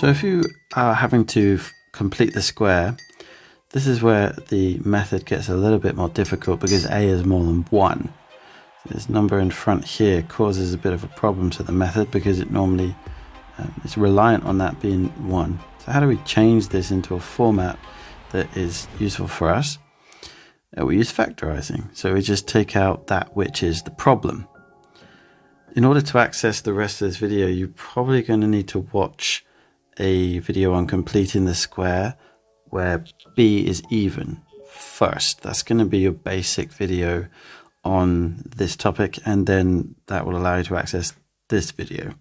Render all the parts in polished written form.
So if you are having to complete the square, this is where the method gets a little bit more difficult because a is more than 1. This number in front here causes a bit of a problem to the method because it normally is reliant on that being 1. So how do we change this into a format that is useful for us? We use factorizing. So we just take out that which is the problem. In order to access the rest of this video, you're probably going to need to watch a video on completing the square where b is even first. That's going to be your basic video on this topic, and then that will allow you to access this video.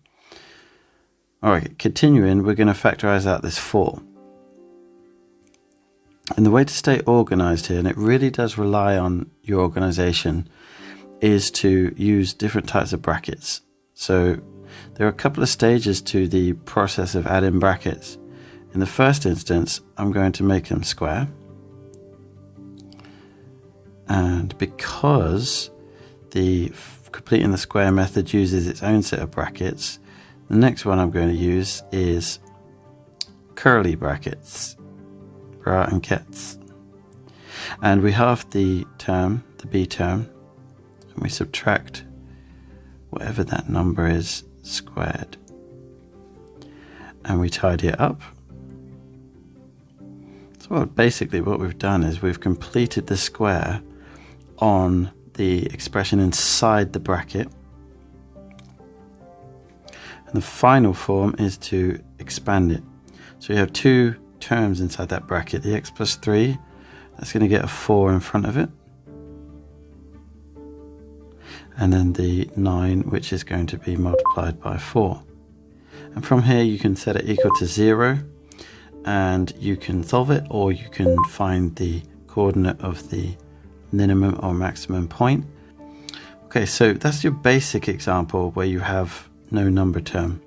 Alright, continuing, we're going to factorize out this 4. And the way to stay organized here, and it really does rely on your organization, is to use different types of brackets. So there are a couple of stages to the process of adding brackets. In the first instance, I'm going to make them square. And because the completing the square method uses its own set of brackets, the next one I'm going to use is curly brackets, bra and kets. And we halve the term, the b term, and we subtract whatever that number is squared. And we tidy it up. So basically what we've done is we've completed the square on the expression inside the bracket. And the final form is to expand it. So you have 2 terms inside that bracket. The x plus 3, that's going to get a 4 in front of it. And then the 9, which is going to be multiplied by 4. And from here you can set it equal to 0, and you can solve it, or you can find the coordinate of the minimum or maximum point. Okay, so that's your basic example where you have no number term.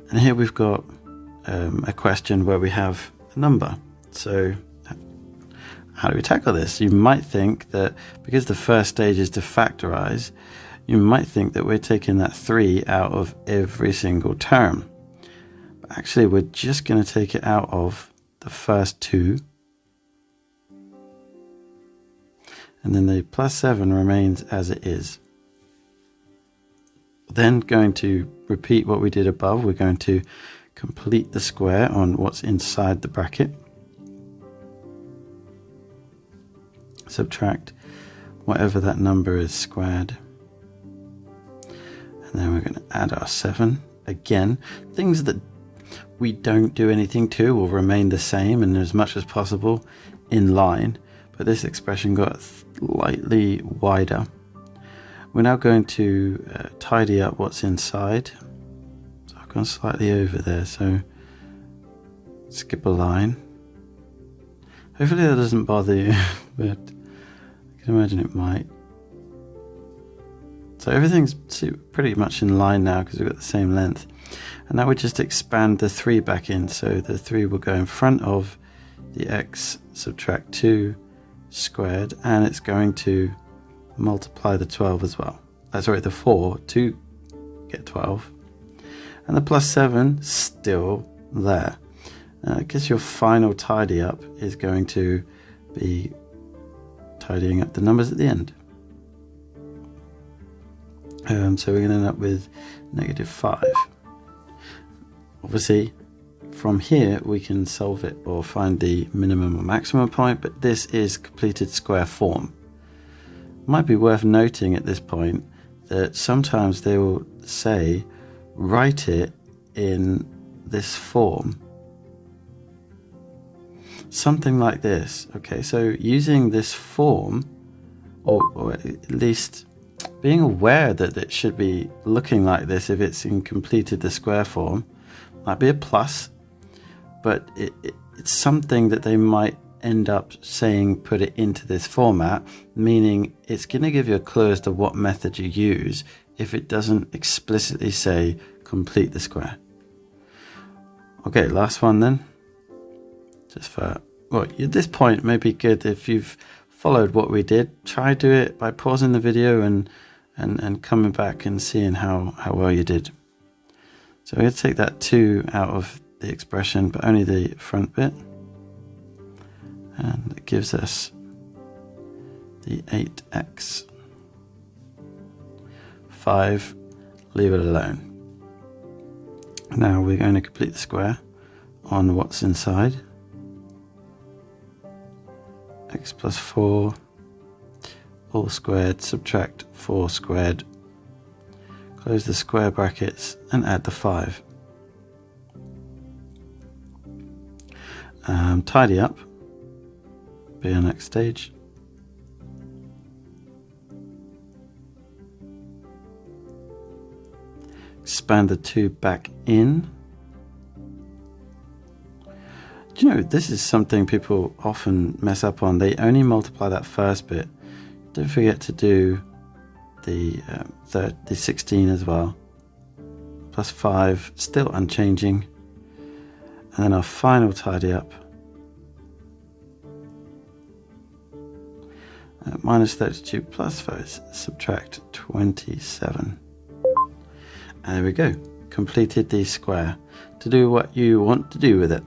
And here we've got a question where we have a number. So how do we tackle this? You might think that because the first stage is to factorize, you might think that we're taking that 3 out of every single term. But actually, we're just going to take it out of the first 2. And then the plus 7 remains as it is. Then going to repeat what we did above. We're going to complete the square on what's inside the bracket. Subtract whatever that number is squared. And then we're going to add our 7. Again, things that we don't do anything to will remain the same and as much as possible in line. But this expression got slightly wider. We're now going to tidy up what's inside. So I've gone slightly over there, so skip a line. Hopefully that doesn't bother you, but I can imagine it might. So everything's pretty much in line now because we've got the same length. And now we just expand the 3 back in. So the 3 will go in front of the x, subtract 2 squared, and it's going to multiply the 12 as well. Sorry, the 4 to get 12. And the plus 7 still there. I guess your final tidy up is going to be tidying up the numbers at the end. So we're going to end up with -5. Obviously, from here we can solve it or find the minimum or maximum point, but this is completed square form. Might be worth noting at this point that sometimes they will say write it in this form. Something like this. Okay, so using this form, or at least being aware that it should be looking like this if it's in completed the square form, might be a plus, but it's something that they might end up saying put it into this format, meaning it's going to give you a clue as to what method you use if it doesn't explicitly say complete the square. Okay, last one then. Just for, well, at this point it may be good if you've followed what we did, try do it by pausing the video and coming back and seeing how well you did. So we're going to take that 2 out of the expression, but only the front bit. And it gives us the 8x. 5, leave it alone. Now we're going to complete the square on what's inside. X plus 4, all squared, subtract 4 squared, close the square brackets and add the 5. Tidy up, be our next stage. Expand the 2 back in. Do you know, this is something people often mess up on. They only multiply that first bit. Don't forget to do the 16 as well. Plus 5, still unchanging. And then our final tidy up. Minus 32 plus 5, subtract 27. And there we go. Completed the square to do what you want to do with it.